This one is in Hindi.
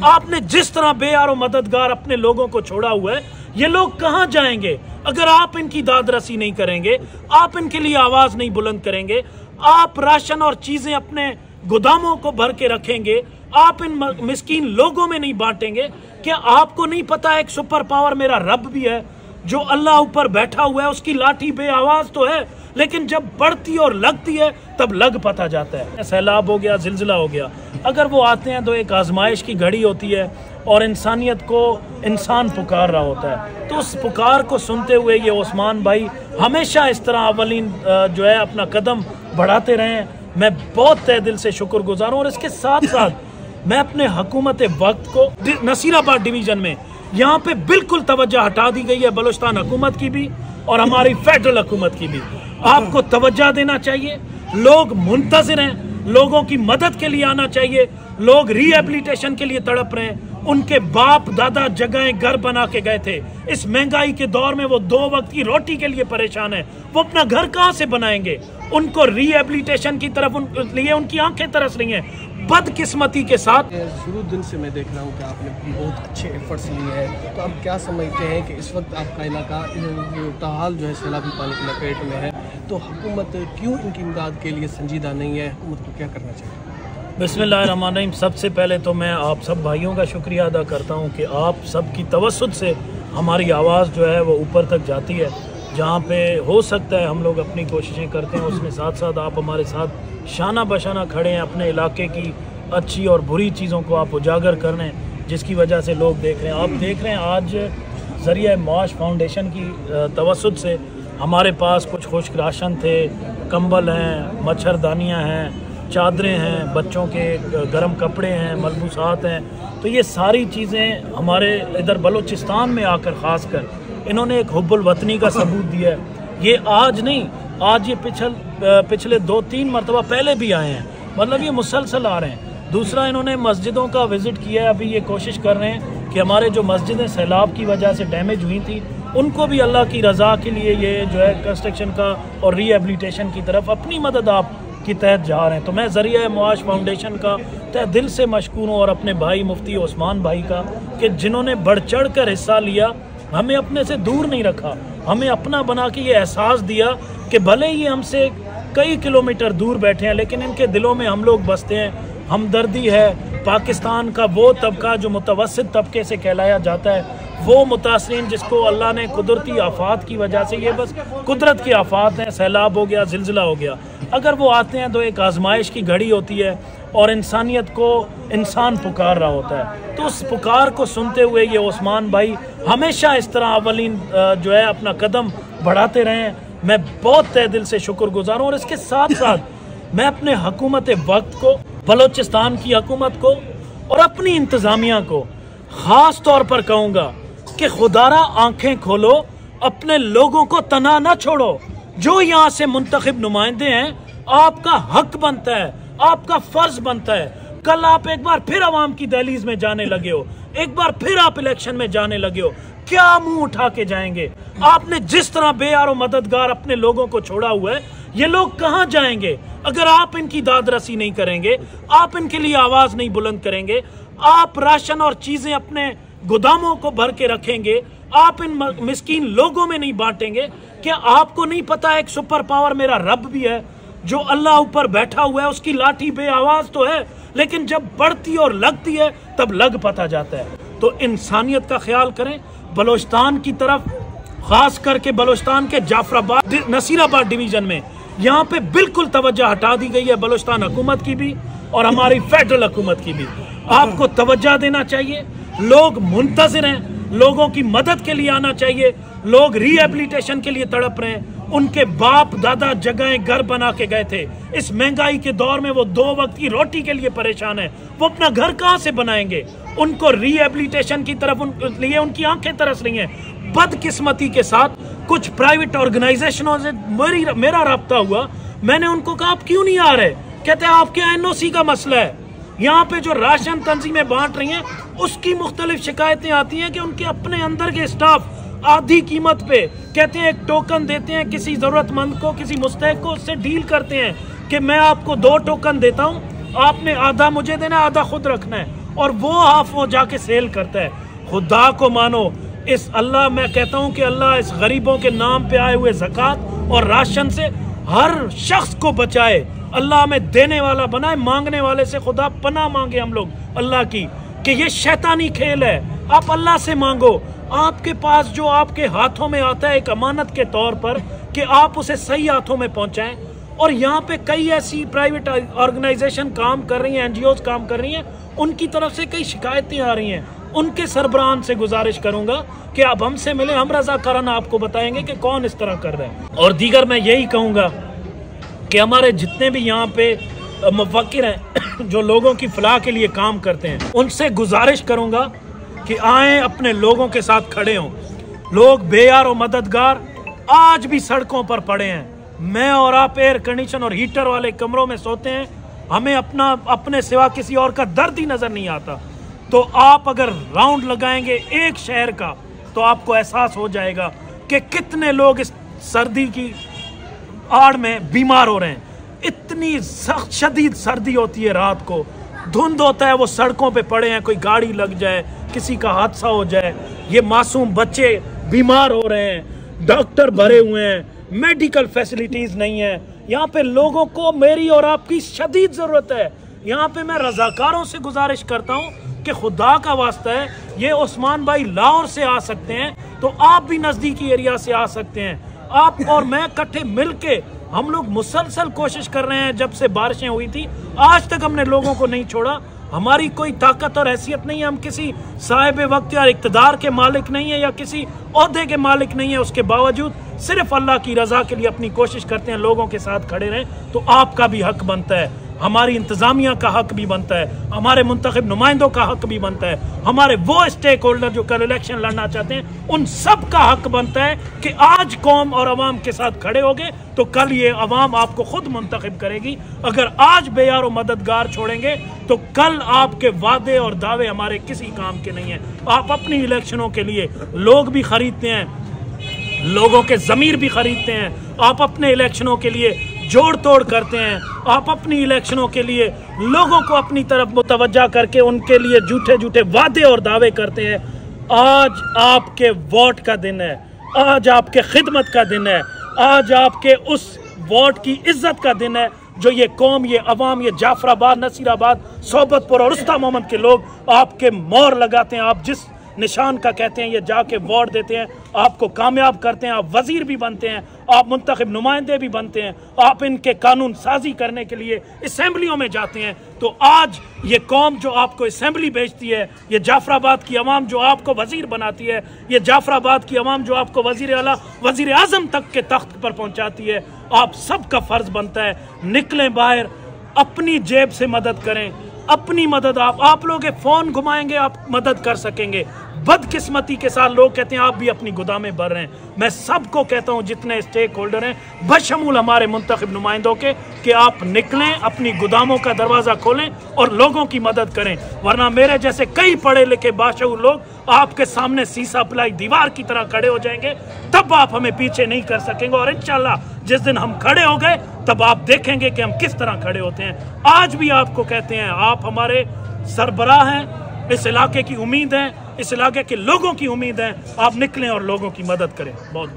आपने जिस तरह बेयारो मददगार अपने लोगों को छोड़ा हुआ है, ये लोग कहां जाएंगे अगर आप इनकी दादरसी नहीं करेंगे, आप इनके लिए आवाज नहीं बुलंद करेंगे, आप राशन और चीजें अपने गोदामों को भर के रखेंगे, आप इन मिस्कीन लोगों में नहीं बांटेंगे। क्या आपको नहीं पता एक सुपर पावर मेरा रब भी है जो अल्लाह ऊपर बैठा हुआ है, उसकी लाठी बे आवाज तो है लेकिन जब बढ़ती और लगती है तब लग पता जाता है। सैलाब हो गया, जिलजिला हो गया, अगर वो आते हैं तो एक आजमाइश की घड़ी होती है और इंसानियत को इंसान पुकार रहा होता है। तो उस पुकार को सुनते हुए ये उस्मान भाई हमेशा इस तरह अवलीन जो है अपना कदम बढ़ाते रहे। मैं बहुत तहे दिल से शुक्रगुजार हूँ। और इसके साथ साथ मैं अपने हुकूमत वक्त को नसीराबाद डिवीजन में यहाँ पे बिल्कुल तवज्जो हटा दी गई है, बलूचिस्तान हुकूमत की भी और हमारी फेडरल हुकूमत की भी। आपको तवज्जो देना चाहिए, लोग मुंतजिर हैं, लोगों की मदद के लिए आना चाहिए, लोग रिहेबिलिटेशन के लिए तड़प रहे हैं। उनके बाप दादा जगहें घर बना के गए थे, इस महंगाई के दौर में वो 2 वक्त की रोटी के लिए परेशान है, वो अपना घर कहाँ से बनाएंगे? उनको रिहेबिलिटेशन की तरफ उनकी आंखें तरस रही हैं। बदकिस्मती के साथ शुरू दिन से मैं देख रहा हूँ कि आपने बहुत अच्छे एफर्ट्स लिए हैं, तो आप क्या समझते हैं कि इस वक्त आपका इलाका ताहाल जो है सैलाबी पानी की लपेट में है, तो हुकूमत क्यों इनकी इमदाद के लिए संजीदा नहीं है? हुकूमत को क्या करना चाहिए? बिस्मिल्लाहिर्रहमानिर्रहीम। सबसे पहले तो मैं आप सब भाइयों का शुक्रिया अदा करता हूँ कि आप सब की तवस्सुत से हमारी आवाज़ जो है वो ऊपर तक जाती है। जहाँ पे हो सकता है हम लोग अपनी कोशिशें करते हैं, उसमें साथ साथ आप हमारे साथ शाना बशाना खड़े हैं, अपने इलाके की अच्छी और बुरी चीज़ों को आप उजागर कर रहे हैं, जिसकी वजह से लोग देख रहे हैं। आप देख रहे हैं आज ज़रिया माश फाउंडेशन की तवस्सुत से हमारे पास कुछ खुश्क राशन थे, कंबल हैं, मच्छरदानियाँ हैं, चादरें हैं, बच्चों के गर्म कपड़े हैं, मलबूसात हैं। तो ये सारी चीज़ें हमारे इधर बलूचिस्तान में आकर ख़ास कर इन्होंने एक हुब्बुल वतनी का सबूत दिया है। ये आज नहीं, आज ये पिछले 2-3 मरतबा पहले भी आए हैं, मतलब ये मुसलसल आ रहे हैं। दूसरा, इन्होंने मस्जिदों का विज़िट किया है। अभी ये कोशिश कर रहे हैं कि हमारे जो मस्जिदें सैलाब की वजह से डैमेज हुई थी उनको भी अल्लाह की रज़ा के लिए ये जो है कंस्ट्रक्शन का और रिहेबिलिटेशन की तरफ अपनी मदद आप की तहत जा रहे हैं। तो मैं ज़रिया माश फाउंडेशन का तहे दिल से मशकूर हूँ और अपने भाई मुफ्ती उस्मान भाई का कि जिन्होंने बढ़ चढ़ कर हिस्सा लिया, हमें अपने से दूर नहीं रखा, हमें अपना बना के ये एहसास दिया कि भले ही हमसे कई किलोमीटर दूर बैठे हैं लेकिन इनके दिलों में हम लोग बसते हैं। हमदर्दी है। पाकिस्तान का वो तबका जो मुतवस्सित तबके से कहलाया जाता है, वो मुतासरीन जिसको अल्लाह ने कुदरती आफात की वजह से, ये बस कुदरत की आफात हैं, सैलाब हो गया, जिलजिला हो गया, अगर वो आते हैं तो एक आजमाइश की घड़ी होती है और इंसानियत को इंसान पुकार रहा होता है। तो उस पुकार को सुनते हुए ये उस्मान भाई हमेशा इस तरह अवलीन जो है अपना कदम बढ़ाते रहे। मैं बहुत तहे दिल से शुक्रगुजार हूँ। और इसके साथ साथ मैं अपने हुकूमत वक्त को, बलूचिस्तान की हुकूमत को और अपनी इंतज़ामिया को ख़ास तौर पर कहूँगा कि खुदारा आंखें खोलो, अपने लोगों को तना न छोड़ो। जो यहाँ से मुंतखब नुमाइंदे हैं, आपका हक बनता है, आपका फर्ज बनता है। कल आप एक बार फिर अवाम की दहलीज में जाने लगे हो, एक बार फिर आप इलेक्शन में जाने लगे हो, क्या मुंह उठा के जाएंगे? आपने जिस तरह बेयारो मददगार अपने लोगों को छोड़ा हुआ है, ये लोग कहां जाएंगे अगर आप इनकी दादरसी नहीं करेंगे, आप इनके लिए आवाज नहीं बुलंद करेंगे, आप राशन और चीजें अपने गोदामों को भर के रखेंगे, आप इन मिस्कीन लोगों में नहीं बांटेंगे। क्या आपको नहीं पता एक सुपर पावर मेरा रब भी है जो अल्लाह ऊपर बैठा हुआ है, उसकी लाठी बे आवाज तो है लेकिन जब बढ़ती और लगती है तब लग पता जाता है। तो इंसानियत का ख्याल करें। बलूचिस्तान की तरफ, खास करके बलूचिस्तान के जाफराबाद नसीराबाद डिवीजन में यहाँ पे बिल्कुल तवज्जो हटा दी गई है, बलूचिस्तान हुकूमत की भी और हमारी फेडरल हुकूमत की भी। आपको तवज्जो देना चाहिए, लोग मुंतजिर हैं, लोगों की मदद के लिए आना चाहिए, लोग रिहेबिलिटेशन के लिए तड़प रहे हैं। उनके बाप दादा जगहें घर बना के गए थे, इस महंगाई के दौर में वो 2 वक्त की रोटी के लिए परेशान है, वो अपना घर कहाँ से बनाएंगे? उनको रिहेबिलिटेशन की तरफ उनकी आंखें तरस रही हैं। बदकिस्मती के साथ कुछ प्राइवेट ऑर्गेनाइजेशनों से मेरा राब्ता हुआ, मैंने उनको कहा आप क्यों नहीं आ रहे? कहते हैं आपके एनओसी का मसला है। यहाँ पे जो राशन तंजीमें बांट रही हैं उसकी मुख्तलिफ शिकायतें आती हैं कि उनके अपने अंदर के स्टाफ आधी कीमत पे कहते हैं, एक टोकन देते हैं किसी जरूरतमंद को, किसी मुस्तहिक को, उससे डील करते हैं कि मैं आपको 2 टोकन देता हूँ, आपने आधा मुझे देना, आधा खुद रखना है। और वो हाफ वो जाके सेल करता है। खुदा को मानो, इस अल्लाह, मैं कहता हूँ कि अल्लाह इस गरीबों के नाम पे आए हुए ज़कात और राशन से हर शख्स को बचाए। अल्लाह हमें देने वाला बनाए, मांगने वाले से खुदा पनाह मांगे हम लोग अल्लाह की, कि ये शैतानी खेल है। आप अल्लाह से मांगो, आपके पास जो आपके हाथों में आता है एक अमानत के तौर पर, कि आप उसे सही हाथों में पहुंचाएं। और यहाँ पे कई ऐसी प्राइवेट ऑर्गेनाइजेशन काम कर रही हैं, एनजीओज काम कर रही हैं, उनकी तरफ से कई शिकायतें आ रही हैं। उनके सरबराहान से गुजारिश करूंगा कि आप हमसे मिले, हम रज़ाकाराना आपको बताएंगे कि कौन इस तरह कर रहे हैं। और दीगर मैं यही कहूँगा कि हमारे जितने भी यहाँ पे मुफक्किर हैं जो लोगों की फलाह के लिए काम करते हैं, उनसे गुजारिश करूँगा कि आए अपने लोगों के साथ खड़े हों। लोग बेयार और मददगार आज भी सड़कों पर पड़े हैं। मैं और आप एयर कंडीशन और हीटर वाले कमरों में सोते हैं, हमें अपने सिवा किसी और का दर्द ही नजर नहीं आता। तो आप अगर राउंड लगाएंगे एक शहर का, तो आपको एहसास हो जाएगा कि कितने लोग इस सर्दी की आड़ में बीमार हो रहे हैं। इतनी सख्त शदीद सर्दी होती है, रात को धुंध होता है, वो सड़कों पे पड़े हैं, कोई गाड़ी लग जाए, किसी का हादसा हो जाए, ये मासूम बच्चे बीमार हो रहे हैं, डॉक्टर भरे हुए हैं, मेडिकल फैसिलिटीज नहीं है। यहाँ पे लोगों को मेरी और आपकी शदीद जरूरत है। यहाँ पे मैं रजाकारों से गुजारिश करता हूँ कि खुदा का वास्ता है, ये उस्मान भाई लाहौर से आ सकते हैं, तो आप भी नजदीकी एरिया से आ सकते हैं। आप और मैं इकट्ठे मिलके हम लोग मुसलसल कोशिश कर रहे हैं। जब से बारिशें हुई थी आज तक हमने लोगों को नहीं छोड़ा। हमारी कोई ताकत और हैसियत नहीं है, हम किसी साहिब वक्त या इक़्तिदार के मालिक नहीं है या किसी ओहदे के मालिक नहीं है। उसके बावजूद सिर्फ अल्लाह की रजा के लिए अपनी कोशिश करते हैं, लोगों के साथ खड़े रहें। तो आपका भी हक बनता है, हमारी इंतजामिया का हक भी बनता है, हमारे मुंतखब नुमाइंदों का हक भी बनता है, हमारे वो स्टेक होल्डर जो कल इलेक्शन लड़ना चाहते हैं, उन सब का हक बनता है कि आज कौम और अवाम के साथ खड़े होगे तो कल ये अवाम आपको खुद मुंतखब करेगी। अगर आज बेयार और मददगार छोड़ेंगे तो कल आपके वादे और दावे हमारे किसी काम के नहीं है। आप अपनी इलेक्शनों के लिए लोग भी खरीदते हैं, लोगों के ज़मीर भी खरीदते हैं, आप अपने इलेक्शनों के लिए जोड़ तोड़ करते हैं, आप अपनी इलेक्शनों के लिए लोगों को अपनी तरफ मुतवज्जा करके उनके लिए झूठे झूठे वादे और दावे करते हैं। आज आपके वोट का दिन है, आज आपके खिदमत का दिन है, आज आपके उस वोट की इज्जत का दिन है जो ये कौम, ये अवाम, ये जाफराबाद, नसीराबाद, सोबतपुर और उस्ता मोहम्मद के लोग आपके मोहर लगाते हैं। आप जिस निशान का कहते हैं, ये जाके वोट देते हैं, आपको कामयाब करते हैं, आप वजीर भी बनते हैं, आप मुंतखब नुमाइंदे भी बनते हैं, आप इनके कानून साजी करने के लिए असेंबलियों में जाते हैं। तो आज ये कौम जो आपको असेंबली भेजती है, ये जाफराबाद की अवाम जो आपको वजीर बनाती है, ये जाफराबाद की अवाम जो आपको वजीर आला, वजीर आजम तक के तख्त पर पहुंचाती है, आप सबका फर्ज बनता है निकलें बाहर, अपनी जेब से मदद करें। अपनी मदद आप लोग फोन घुमाएंगे, आप मदद कर सकेंगे। बदकिस्मती के साथ लोग कहते हैं आप भी अपनी गोदामें भर रहे हैं। मैं सबको कहता हूं जितने स्टेक होल्डर हैं, बशमूल हमारे मुंतखब नुमाइंदों के, कि आप निकलें, अपनी गोदामों का दरवाजा खोलें और लोगों की मदद करें। वरना मेरे जैसे कई पढ़े लिखे बाशऊर लोग आपके सामने सीसा पिलाई दीवार की तरह खड़े हो जाएंगे, तब आप हमें पीछे नहीं कर सकेंगे। और इंशाल्लाह जिस दिन हम खड़े हो गए तब आप देखेंगे कि हम किस तरह खड़े होते हैं। आज भी आपको कहते हैं, आप हमारे सरबराह हैं, इस इलाके की उम्मीद है, इस इलाके के लोगों की उम्मीद है, आप निकलें और लोगों की मदद करें। बहुत